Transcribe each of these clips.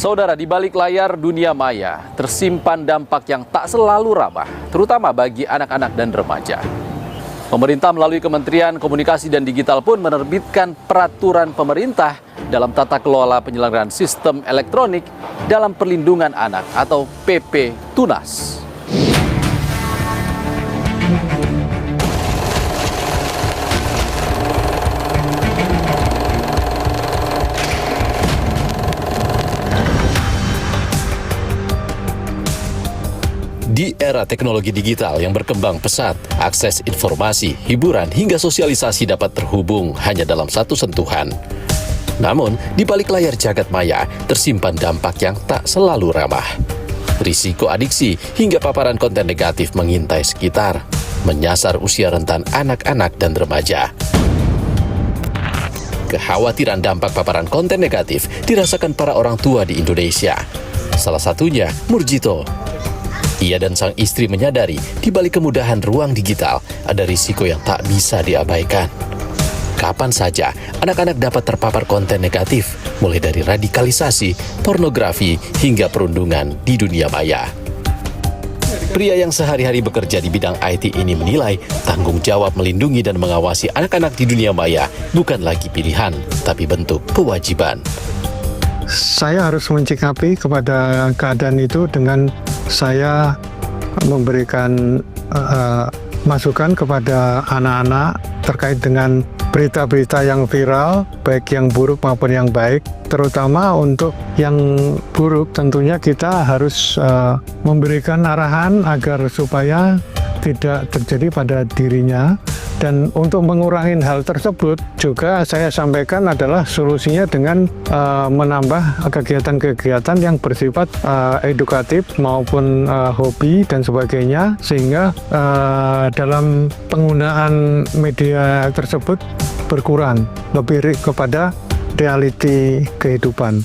Saudara, di balik layar dunia maya tersimpan dampak yang tak selalu ramah, terutama bagi anak-anak dan remaja. Pemerintah melalui Kementerian Komunikasi dan Digital pun menerbitkan peraturan pemerintah dalam tata kelola penyelenggaraan sistem elektronik dalam perlindungan anak atau PP Tunas. Di era teknologi digital yang berkembang pesat, akses informasi, hiburan, hingga sosialisasi dapat terhubung hanya dalam satu sentuhan. Namun, di balik layar jagat maya, tersimpan dampak yang tak selalu ramah. Risiko adiksi hingga paparan konten negatif mengintai sekitar, menyasar usia rentan anak-anak dan remaja. Kekhawatiran dampak paparan konten negatif dirasakan para orang tua di Indonesia. Salah satunya, Murjito. Ia dan sang istri menyadari di balik kemudahan ruang digital ada risiko yang tak bisa diabaikan. Kapan saja anak-anak dapat terpapar konten negatif, mulai dari radikalisasi, pornografi, hingga perundungan di dunia maya. Pria yang sehari-hari bekerja di bidang IT ini menilai tanggung jawab melindungi dan mengawasi anak-anak di dunia maya bukan lagi pilihan, tapi bentuk kewajiban. Saya harus mencikapi kepada keadaan itu dengan saya memberikan masukan kepada anak-anak terkait dengan berita-berita yang viral, baik yang buruk maupun yang baik. Terutama untuk yang buruk tentunya kita harus memberikan arahan agar supaya tidak terjadi pada dirinya. Dan untuk mengurangi hal tersebut juga saya sampaikan adalah solusinya dengan menambah kegiatan-kegiatan yang bersifat edukatif maupun hobi dan sebagainya, sehingga dalam penggunaan media tersebut berkurang, lebih kepada realiti kehidupan.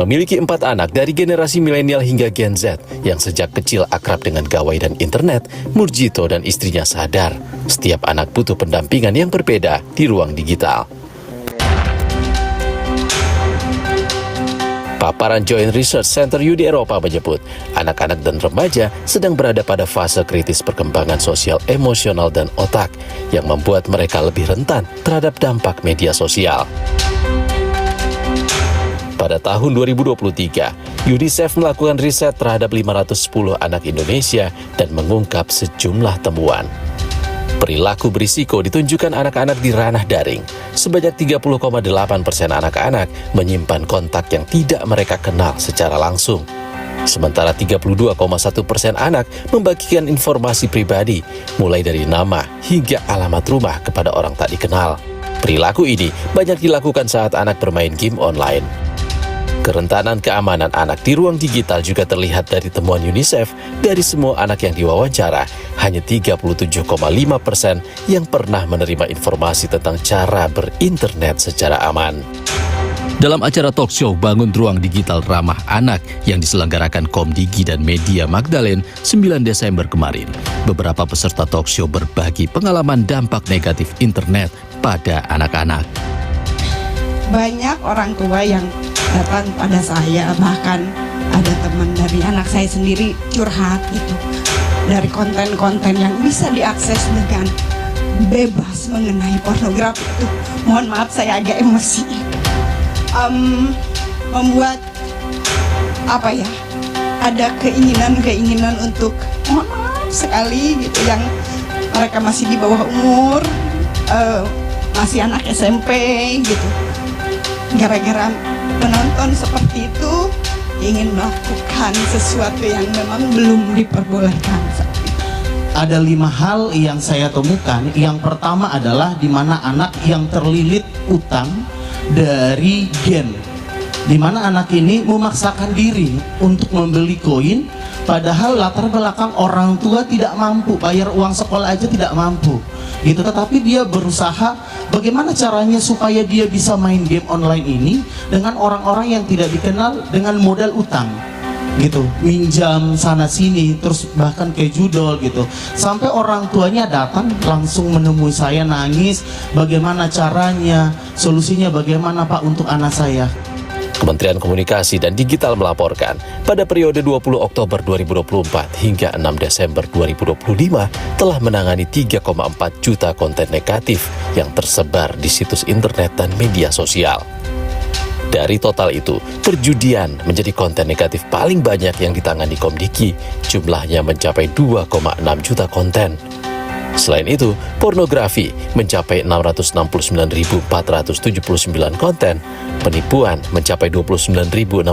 Memiliki 4 anak dari generasi milenial hingga Gen Z yang sejak kecil akrab dengan gawai dan internet, Murjito dan istrinya sadar setiap anak butuh pendampingan yang berbeda di ruang digital. Paparan Joint Research Center Uni Eropa menyebut anak-anak dan remaja sedang berada pada fase kritis perkembangan sosial, emosional, dan otak yang membuat mereka lebih rentan terhadap dampak media sosial. Pada tahun 2023, UNICEF melakukan riset terhadap 510 anak Indonesia dan mengungkap sejumlah temuan. Perilaku berisiko ditunjukkan anak-anak di ranah daring. Sebanyak 30,8% anak-anak menyimpan kontak yang tidak mereka kenal secara langsung. Sementara 32,1% anak membagikan informasi pribadi, mulai dari nama hingga alamat rumah kepada orang tak dikenal. Perilaku ini banyak dilakukan saat anak bermain game online. Kerentanan keamanan anak di ruang digital juga terlihat dari temuan UNICEF. Dari semua anak yang diwawancara, hanya 37,5% yang pernah menerima informasi tentang cara berinternet secara aman. Dalam acara talk show Bangun Ruang Digital Ramah Anak yang diselenggarakan Komdigi dan Media Magdalene 9 Desember kemarin, beberapa peserta talk show berbagi pengalaman dampak negatif internet pada anak-anak. Banyak orang tua yang datang pada saya, bahkan ada teman dari anak saya sendiri curhat gitu, dari konten-konten yang bisa diakses dengan bebas mengenai pornografi itu. Mohon maaf, saya agak emosi. Membuat ada keinginan untuk mohon maaf sekali gitu, yang mereka masih di bawah umur, masih anak SMP gitu, gara-gara penonton seperti itu ingin melakukan sesuatu yang memang belum diperbolehkan. Ada 5 hal yang saya temukan. Yang pertama adalah di mana anak yang terlilit utang dari gen, di mana anak ini memaksakan diri untuk membeli koin, padahal latar belakang orang tua tidak mampu, bayar uang sekolah aja tidak mampu gitu. Tetapi dia berusaha bagaimana caranya supaya dia bisa main game online ini dengan orang-orang yang tidak dikenal dengan modal utang. gitu, minjam sana sini, terus bahkan kayak judol gitu, sampai orang tuanya datang langsung menemui saya nangis, bagaimana caranya, solusinya bagaimana Pak untuk anak saya. Kementerian Komunikasi dan Digital melaporkan, pada periode 20 Oktober 2024 hingga 6 Desember 2025 telah menangani 3,4 juta konten negatif yang tersebar di situs internet dan media sosial. Dari total itu, perjudian menjadi konten negatif paling banyak yang ditangani Komdiki, jumlahnya mencapai 2,6 juta konten. Selain itu, pornografi mencapai 669.479 konten, penipuan mencapai 29.650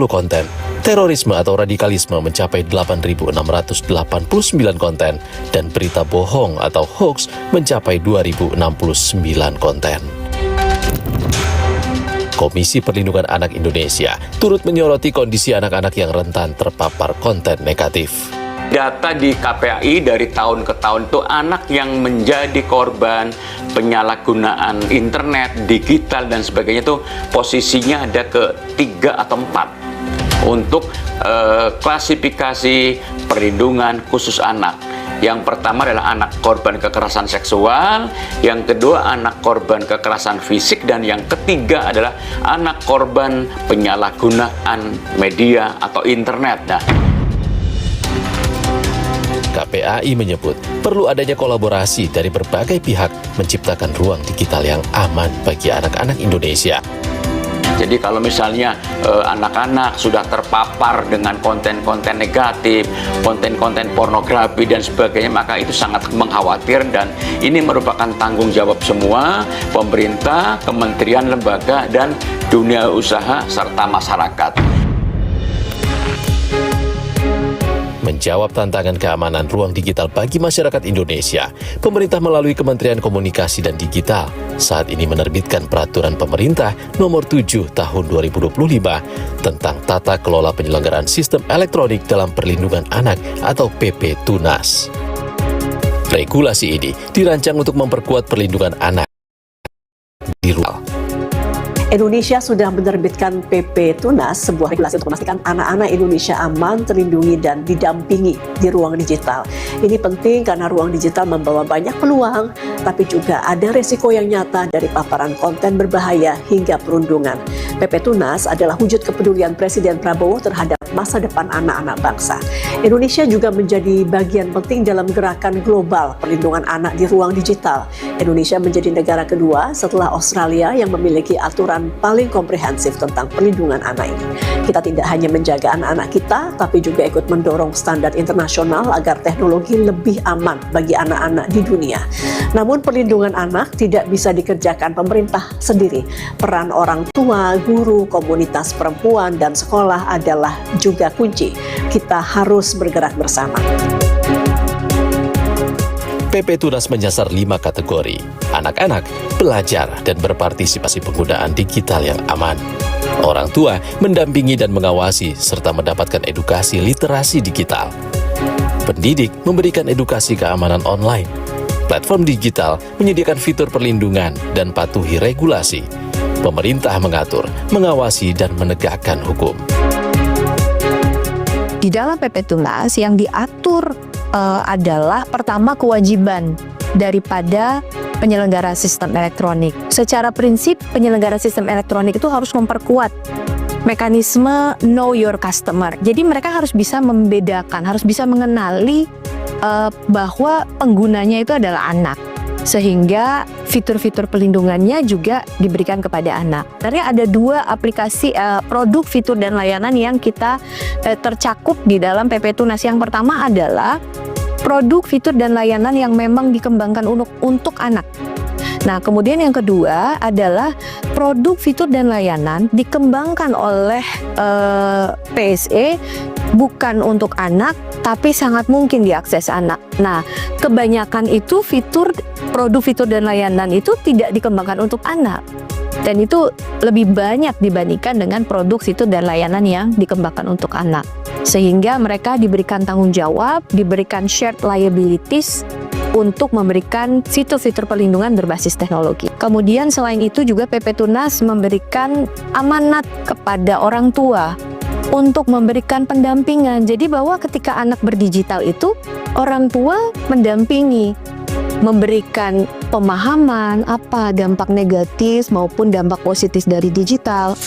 konten, terorisme atau radikalisme mencapai 8.689 konten, dan berita bohong atau hoax mencapai 2.069 konten. Komisi Perlindungan Anak Indonesia turut menyoroti kondisi anak-anak yang rentan terpapar konten negatif. Data di KPAI dari tahun ke tahun itu anak yang menjadi korban penyalahgunaan internet, digital dan sebagainya itu posisinya ada ke 3 atau 4 untuk klasifikasi perlindungan khusus anak. Yang pertama adalah anak korban kekerasan seksual, yang kedua anak korban kekerasan fisik, dan yang ketiga adalah anak korban penyalahgunaan media atau internet. Nah, KPAI menyebut perlu adanya kolaborasi dari berbagai pihak menciptakan ruang digital yang aman bagi anak-anak Indonesia. jadi kalau misalnya anak-anak sudah terpapar dengan konten-konten negatif, konten-konten pornografi dan sebagainya, maka itu sangat mengkhawatirkan, dan ini merupakan tanggung jawab semua pemerintah, kementerian, lembaga, dan dunia usaha serta masyarakat. Menjawab tantangan keamanan ruang digital bagi masyarakat Indonesia, pemerintah melalui Kementerian Komunikasi dan Digital saat ini menerbitkan Peraturan Pemerintah Nomor 7 Tahun 2025 tentang Tata Kelola Penyelenggaraan Sistem Elektronik dalam Perlindungan Anak atau PP Tunas. Regulasi ini dirancang untuk memperkuat perlindungan anak di ruang. Indonesia sudah menerbitkan PP Tunas, sebuah regulasi untuk memastikan anak-anak Indonesia aman, terlindungi, dan didampingi di ruang digital. Ini penting karena ruang digital membawa banyak peluang, tapi juga ada resiko yang nyata dari paparan konten berbahaya hingga perundungan. PP Tunas adalah wujud kepedulian Presiden Prabowo terhadap masa depan anak-anak bangsa. Indonesia juga menjadi bagian penting dalam gerakan global perlindungan anak di ruang digital. Indonesia menjadi negara kedua setelah Australia yang memiliki aturan paling komprehensif tentang perlindungan anak ini. Kita tidak hanya menjaga anak-anak kita, tapi juga ikut mendorong standar internasional agar teknologi lebih aman bagi anak-anak di dunia. Namun perlindungan anak tidak bisa dikerjakan pemerintah sendiri. Peran orang tua, guru, komunitas perempuan, dan sekolah adalah juga kunci. Kita harus bergerak bersama. PP Tunas menyasar 5 kategori: anak-anak, pelajar, dan berpartisipasi penggunaan digital yang aman. Orang tua mendampingi dan mengawasi serta mendapatkan edukasi literasi digital. Pendidik memberikan edukasi keamanan online. Platform digital menyediakan fitur perlindungan dan patuhi regulasi. Pemerintah mengatur, mengawasi, dan menegakkan hukum. Di dalam PP Tunas yang diatur adalah pertama kewajiban daripada penyelenggara sistem elektronik. Secara prinsip penyelenggara sistem elektronik itu harus memperkuat mekanisme know your customer. Jadi mereka harus bisa membedakan, harus bisa mengenali bahwa penggunanya itu adalah anak. Sehingga fitur-fitur perlindungannya juga diberikan kepada anak. Sebenarnya ada 2 aplikasi produk, fitur, dan layanan yang kita tercakup di dalam PP Tunas. Yang pertama adalah produk, fitur, dan layanan yang memang dikembangkan untuk anak. Nah, kemudian yang kedua adalah produk, fitur, dan layanan dikembangkan oleh PSE bukan untuk anak, tapi sangat mungkin diakses anak. Nah, kebanyakan itu produk, fitur, dan layanan itu tidak dikembangkan untuk anak. Dan itu lebih banyak dibandingkan dengan produk, fitur, dan layanan yang dikembangkan untuk anak. Sehingga mereka diberikan tanggung jawab, diberikan shared liabilities untuk memberikan fitur-fitur perlindungan berbasis teknologi. Kemudian selain itu juga PP Tunas memberikan amanat kepada orang tua untuk memberikan pendampingan. Jadi bahwa ketika anak berdigital itu orang tua mendampingi, memberikan pemahaman apa dampak negatif maupun dampak positif dari digital.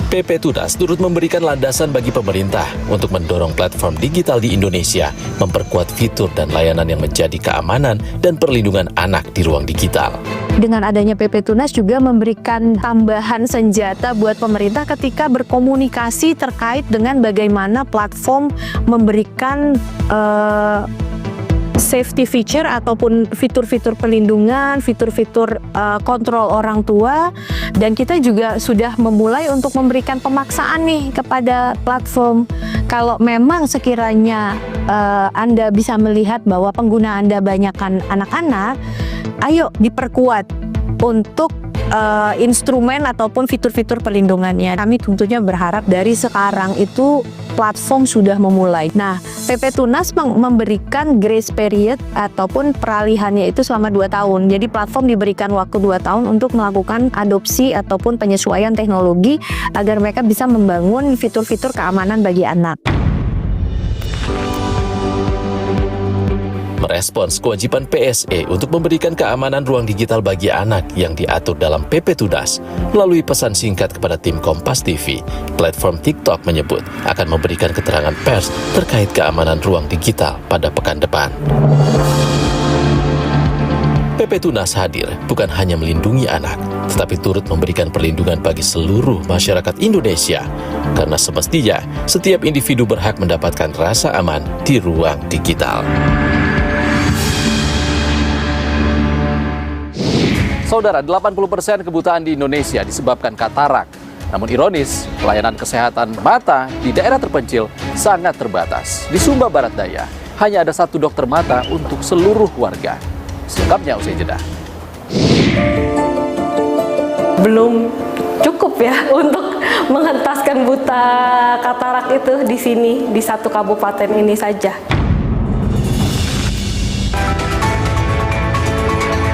PP Tunas turut memberikan landasan bagi pemerintah untuk mendorong platform digital di Indonesia memperkuat fitur dan layanan yang menjadi keamanan dan perlindungan anak di ruang digital. Dengan adanya PP Tunas juga memberikan tambahan senjata buat pemerintah ketika berkomunikasi terkait dengan bagaimana platform memberikan safety feature ataupun fitur-fitur pelindungan, fitur-fitur kontrol orang tua, dan kita juga sudah memulai untuk memberikan pemaksaan nih kepada platform. Kalau memang sekiranya Anda bisa melihat bahwa pengguna Anda banyakkan anak-anak, ayo diperkuat untuk instrumen ataupun fitur-fitur pelindungannya. Kami tentunya berharap dari sekarang itu platform sudah memulai. Nah, PP Tunas memberikan grace period ataupun peralihannya itu selama 2 tahun. Jadi platform diberikan waktu 2 tahun untuk melakukan adopsi ataupun penyesuaian teknologi agar mereka bisa membangun fitur-fitur keamanan bagi anak. Merespons kewajiban PSE untuk memberikan keamanan ruang digital bagi anak yang diatur dalam PP Tunas, melalui pesan singkat kepada tim Kompas TV, platform TikTok menyebut akan memberikan keterangan pers terkait keamanan ruang digital pada pekan depan. PP Tunas hadir bukan hanya melindungi anak, tetapi turut memberikan perlindungan bagi seluruh masyarakat Indonesia, karena semestinya setiap individu berhak mendapatkan rasa aman di ruang digital. Saudara, 80% kebutaan di Indonesia disebabkan katarak. Namun ironis, pelayanan kesehatan mata di daerah terpencil sangat terbatas. Di Sumba Barat Daya, hanya ada 1 dokter mata untuk seluruh warga. Selengkapnya usai jeda. Belum cukup ya untuk menghentaskan buta katarak itu di sini, di 1 kabupaten ini saja.